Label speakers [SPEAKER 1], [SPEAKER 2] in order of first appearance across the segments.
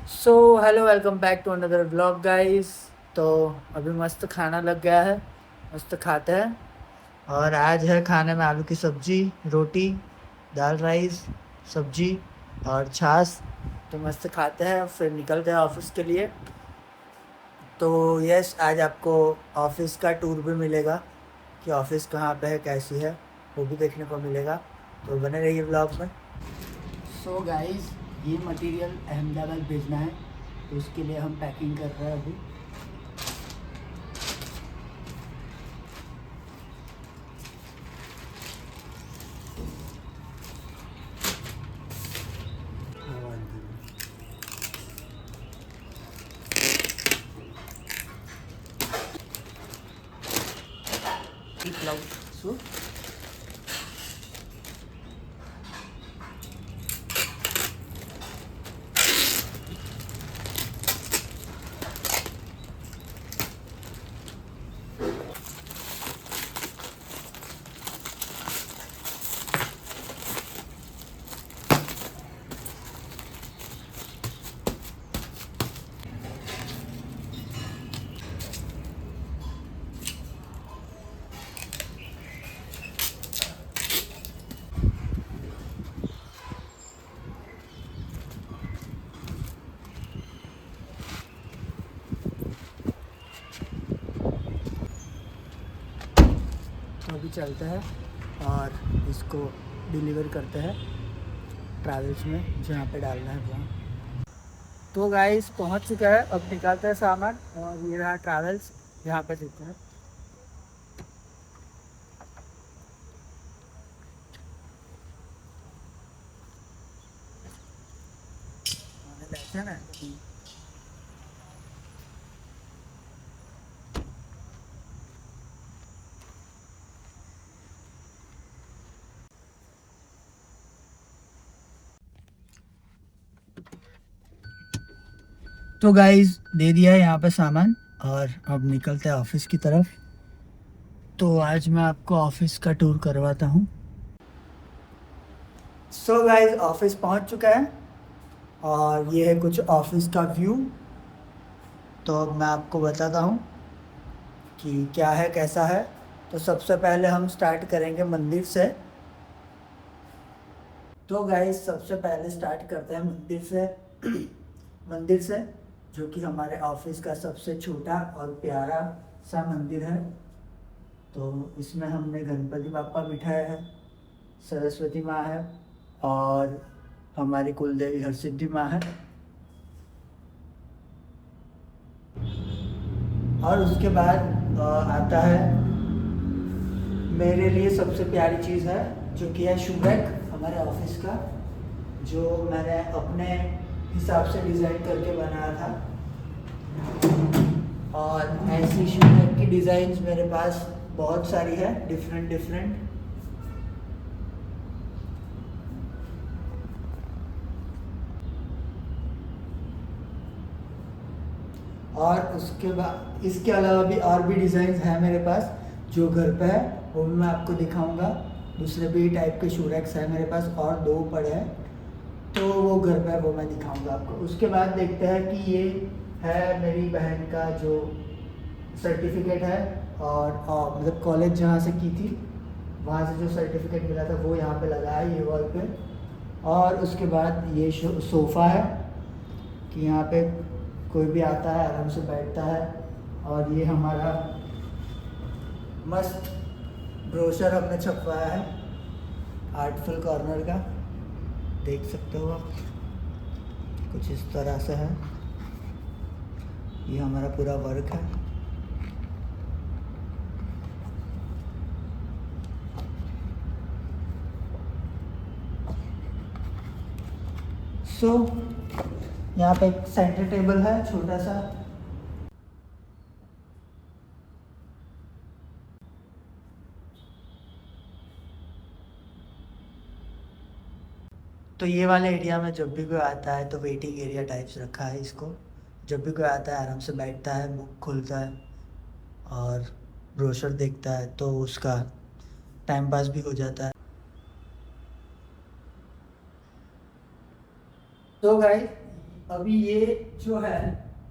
[SPEAKER 1] So hello welcome back to another vlog guys. तो अभी मस्त खाना लग गया है, मस्त खाते हैं। और आज है खाने में आलू की सब्जी, रोटी, दाल राइस, सब्जी और छाछ। तो मस्त खाते हैं फिर निकलते हैं ऑफिस के लिए। तो यस, आज आपको ऑफिस का टूर भी मिलेगा कि ऑफिस कहाँ पे है, कैसी है, वो भी देखने को मिलेगा। तो बने रहिए व्लॉग में। सो गाइस, ये मटेरियल अहमदाबाद भेजना है, तो उसके लिए हम पैकिंग कर रहे हैं अभी। Keep loud. So अभी चलते हैं और इसको डिलीवर करते हैं ट्रैवल्स में, जहाँ पे डालना है वहाँ। तो गाइस पहुँच चुका है, अब निकालते हैं सामान। और ये रहा ट्रैवल्स, यहाँ पे देते हैं। बैठे ना। तो गाइस दे दिया है यहाँ पे सामान, और अब निकलते हैं ऑफिस की तरफ। तो आज मैं आपको ऑफिस का टूर करवाता हूँ। सो गाइस, ऑफिस पहुँच चुका है और ये है कुछ ऑफिस का व्यू। तो अब मैं आपको बताता हूँ कि क्या है, कैसा है। तो सबसे पहले हम स्टार्ट करेंगे मंदिर से। तो गाइस सबसे पहले स्टार्ट करते हैं मंदिर से। मंदिर से, जो कि हमारे ऑफिस का सबसे छोटा और प्यारा सा मंदिर है। तो इसमें हमने गणपति बापा बिठाया है, सरस्वती माँ है, और हमारी कुलदेवी हरसिद्धि माँ है। और उसके बाद आता है मेरे लिए सबसे प्यारी चीज़ है, जो कि है शू रैक हमारे ऑफिस का, जो मैंने अपने हिसाब से डिज़ाइन करके बनाया था। और ऐसी शू रैक की डिज़ाइंस मेरे पास बहुत सारी है, डिफरेंट डिफरेंट। और उसके बाद इसके अलावा भी और भी डिज़ाइंस हैं मेरे पास, जो घर पे है वो भी मैं आपको दिखाऊंगा। दूसरे भी टाइप के शू रैक्स हैं मेरे पास, और दो पड़े हैं, तो वो घर पे है, वो मैं दिखाऊंगा आपको। उसके बाद देखते हैं कि ये है मेरी बहन का जो सर्टिफिकेट है, और मतलब कॉलेज जहाँ से की थी वहाँ से जो सर्टिफिकेट मिला था वो यहाँ पे लगा है, ये वॉल पे। और उसके बाद ये सोफ़ा है, कि यहाँ पे कोई भी आता है आराम से बैठता है। और ये हमारा मस्त ब्रोशर हमने छपवाया है आर्टफुल कॉर्नर का, देख सकते हो आप, कुछ इस तरह से है। ये हमारा पूरा वर्क है। सो यहाँ पे एक सेंटर टेबल है छोटा सा। तो ये वाले एरिया में जब भी कोई आता है तो वेटिंग एरिया टाइप्स रखा है इसको। जब भी कोई आता है आराम से बैठता है, बुक खोलता है और ब्रोशर देखता है, तो उसका टाइम पास भी हो जाता है। तो गाइस अभी ये जो है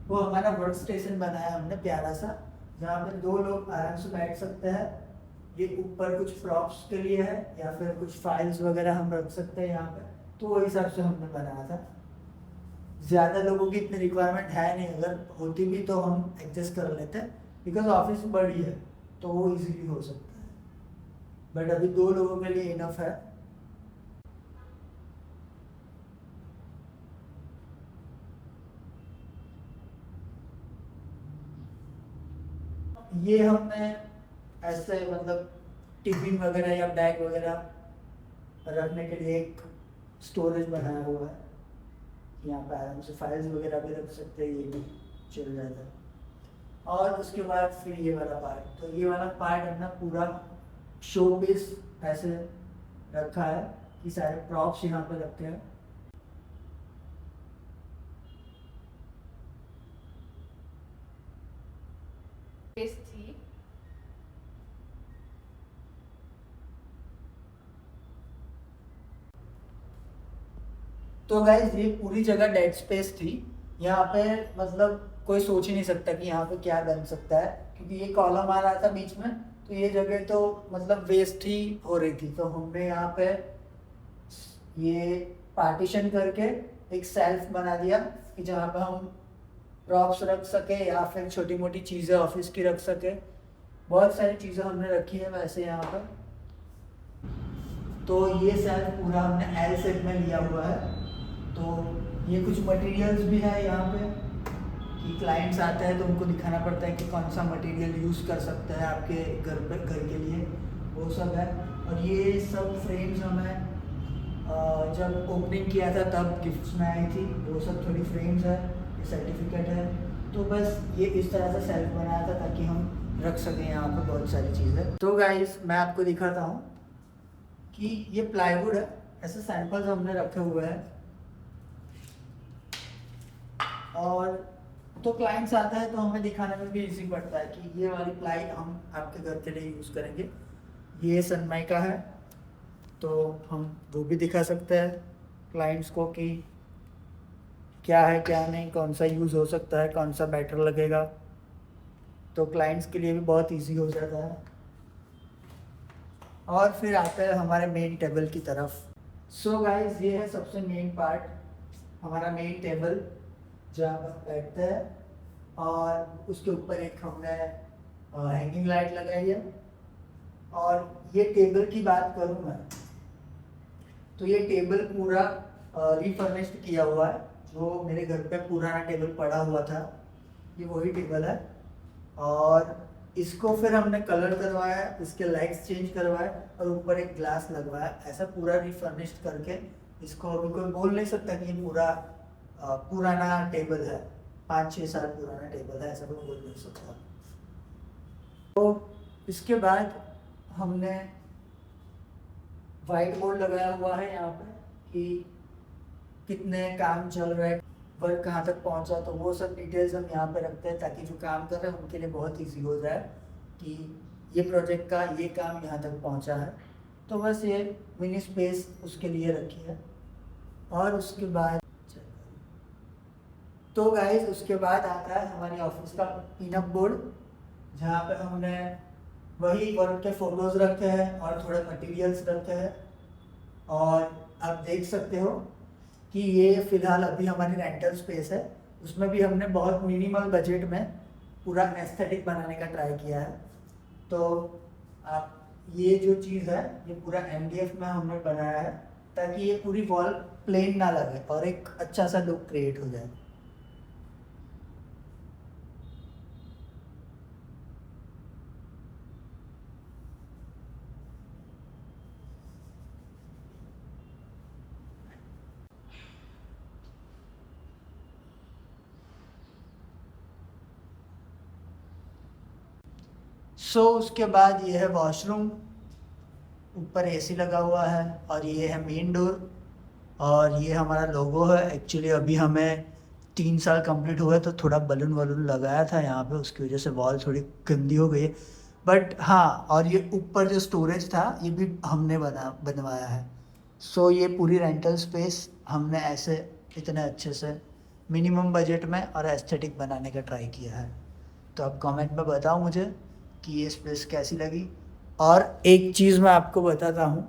[SPEAKER 1] वो हमारा वर्क स्टेशन बनाया हमने प्यारा सा, जहाँ पे 2 लोग आराम से बैठ सकते हैं। ये ऊपर कुछ प्रॉप्स के लिए है या फिर कुछ फाइल्स वगैरह हम रख सकते हैं यहाँ पे, तो वो हिसाब से हमने बनाया था। ज़्यादा लोगों की इतनी रिक्वायरमेंट है नहीं, अगर होती भी तो हम एडजस्ट कर लेते हैं, बिकॉज ऑफिस बड़ी है तो वो इजीली हो सकता है, बट अभी 2 लोगों के लिए इनफ है। ये हमने ऐसे मतलब टिफिन वगैरह या बैग वगैरह रखने के लिए एक स्टोरेज बनाया हुआ है। यहाँ पे आराम से फाइल्स वगैरह भी रख सकते हैं, ये भी चल जाता है। और उसके बाद फिर ये वाला पार्ट, तो ये वाला पार्ट अपना पूरा शो पीस ऐसे रखा है कि सारे प्रॉप्स यहाँ पे रखे हैं।
[SPEAKER 2] थी।
[SPEAKER 1] तो गाइज ये पूरी जगह डेड स्पेस थी, यहाँ पे मतलब कोई सोच ही नहीं सकता कि यहाँ पे क्या बन सकता है, क्योंकि ये कॉलम आ रहा था बीच में, तो ये जगह तो मतलब वेस्ट ही हो रही थी। तो हमने यहाँ पे ये पार्टीशन करके एक सेल्फ बना दिया कि जहाँ पे हम प्रॉप्स रख सके या फिर छोटी मोटी चीज़ें ऑफिस की रख सके। बहुत सारी चीज़ें हमने रखी है वैसे यहाँ पर। तो ये सेल्फ पूरा हमने एल शेप में लिया हुआ है। तो ये कुछ मटेरियल्स भी है यहाँ पे कि क्लाइंट्स आते हैं तो उनको दिखाना पड़ता है कि कौन सा मटेरियल यूज़ कर सकते हैं आपके घर के लिए, वो सब है। और ये सब फ्रेम्स हमें जब ओपनिंग किया था तब गिफ्ट्स में आई थी, वो सब थोड़ी फ्रेम्स है, ये सर्टिफिकेट है। तो बस ये इस तरह से सेल्फ बनाया था ताकि हम रख सकें यहाँ पर बहुत सारी चीज़ें। तो गाइस मैं आपको दिखाता हूँ कि ये प्लाईवुड है, ऐसे सैंपल्स हमने रखे हुए हैं। और तो क्लाइंट्स आता है तो हमें दिखाने में भी इजी पड़ता है कि ये वाली प्लाई हम आपके घर के लिए यूज़ करेंगे। ये सनमाइका है, तो हम वो भी दिखा सकते हैं क्लाइंट्स को कि क्या है क्या नहीं, कौन सा यूज़ हो सकता है, कौन सा बेटर लगेगा। तो क्लाइंट्स के लिए भी बहुत इजी हो जाता है। और फिर आते हैं हमारे मेन टेबल की तरफ। सो गाइस ये है सबसे मेन पार्ट, हमारा मेन टेबल जहाँ पर बैठते हैं। और उसके ऊपर एक हमने हैंगिंग लाइट लगाई है। और ये टेबल की बात करूँ मैं, तो ये टेबल पूरा रिफर्निश्ड किया हुआ है। जो मेरे घर पे पुराना टेबल पड़ा हुआ था, ये वही टेबल है। और इसको फिर हमने कलर करवाया, इसके लाइट्स चेंज करवाए और ऊपर एक ग्लास लगवाया। ऐसा पूरा रिफर्निश्ड करके इसको अभी कोई बोल नहीं सकता कि ये पूरा पुराना टेबल है, 5-6 साल पुराना टेबल है, ऐसा कोई बोल नहीं सकता। तो इसके बाद हमने वाइट बोर्ड लगाया हुआ है यहाँ पे कि कितने काम चल रहे हैं, वर्क कहाँ तक पहुँचा, तो वो सब डिटेल्स हम यहाँ पे रखते हैं ताकि जो काम कर रहे हैं उनके लिए बहुत इजी हो जाए कि ये प्रोजेक्ट का ये काम यहाँ तक पहुँचा है। तो बस ये मिनी स्पेस उसके लिए रखी है। और उसके बाद तो गाइस उसके बाद आता है हमारी ऑफिस का पिनअप बोर्ड, जहाँ पे हमने वही वर्क के फोटोज़ रखे हैं और थोड़े मटेरियल्स रखे हैं। और आप देख सकते हो कि ये फ़िलहाल अभी हमारी रेंटल स्पेस है, उसमें भी हमने बहुत मिनिमल बजट में पूरा एस्थेटिक बनाने का ट्राई किया है। तो आप ये जो चीज़ है ये पूरा MDF में हमने बनाया है ताकि ये पूरी वॉल प्लेन ना लगे और एक अच्छा सा लुक क्रिएट हो जाए। उसके बाद ये है वॉशरूम, ऊपर AC लगा हुआ है। और ये है मेन डोर। और ये हमारा लोगो है। एक्चुअली अभी हमें 3 साल कंप्लीट हुए तो थोड़ा बलून वलून लगाया था यहाँ पे, उसकी वजह से वॉल थोड़ी गंदी हो गई है। बट हाँ, और ये ऊपर जो स्टोरेज था ये भी हमने बनवाया है। ये पूरी रेंटल स्पेस हमने ऐसे इतने अच्छे से मिनिमम बजट में और एस्थेटिक बनाने का ट्राई किया है। तो आप कमेंट में बताओ मुझे कि ये स्पेस कैसी लगी। और एक चीज़ मैं आपको बताता हूँ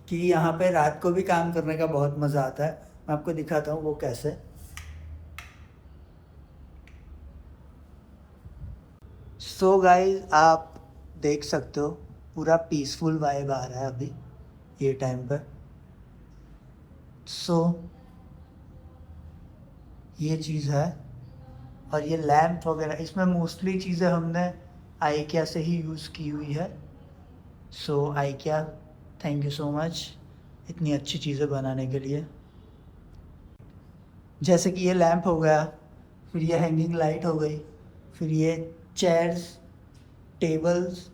[SPEAKER 1] कि यहाँ पे रात को भी काम करने का बहुत मज़ा आता है। मैं आपको दिखाता हूँ वो कैसे। सो गाइस, आप देख सकते हो पूरा पीसफुल वाइब आ रहा है अभी ये टाइम पर। सो ये चीज़ है। और ये लैंप वगैरह, इसमें मोस्टली चीज़ें हमने आइकिया से ही यूज़ की हुई है। So IKEA, thank you so much इतनी अच्छी चीज़ें बनाने के लिए। जैसे कि ये लैंप हो गया, फिर ये हैंगिंग लाइट हो गई, फिर ये चेयर्स, टेबल्स,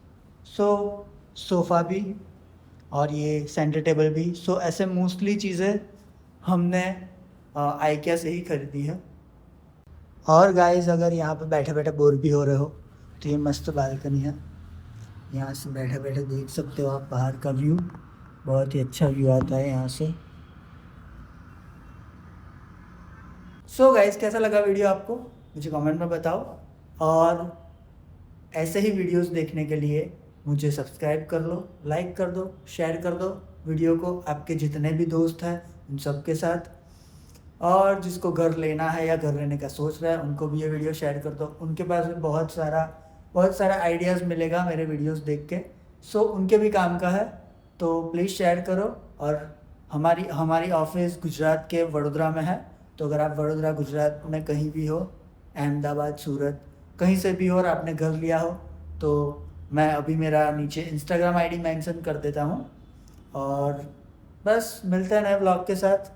[SPEAKER 1] सोफ़ा भी, और ये सेंटर टेबल भी। सो ऐसे मोस्टली चीज़ें हमने आइकिया से ही खरीदी है। और गाइस, अगर यहाँ पे बैठे बैठे बोर भी हो रहे हो तो ये मस्त बालकनी है, यहाँ से बैठे बैठे देख सकते हो आप बाहर का व्यू। बहुत ही अच्छा व्यू आता है यहाँ से। सो गाइस, कैसा लगा वीडियो आपको मुझे कमेंट में बताओ। और ऐसे ही वीडियोस देखने के लिए मुझे सब्सक्राइब कर लो, लाइक कर दो, शेयर कर दो वीडियो को आपके जितने भी दोस्त हैं उन सब के साथ। और जिसको घर लेना है या घर लेने का सोच रहा है उनको भी ये वीडियो शेयर कर दो। उनके पास भी बहुत सारा आइडियाज़ मिलेगा मेरे वीडियोस देख के। सो उनके भी काम का है, तो प्लीज़ शेयर करो। और हमारी ऑफिस गुजरात के वडोदरा में है। तो अगर आप वडोदरा गुजरात में कहीं भी हो, अहमदाबाद, सूरत, कहीं से भी हो और आपने घर लिया हो, तो मैं अभी मेरा नीचे इंस्टाग्राम आईडी मेंशन कर देता हूँ। और बस मिलते हैं नए ब्लॉग के साथ।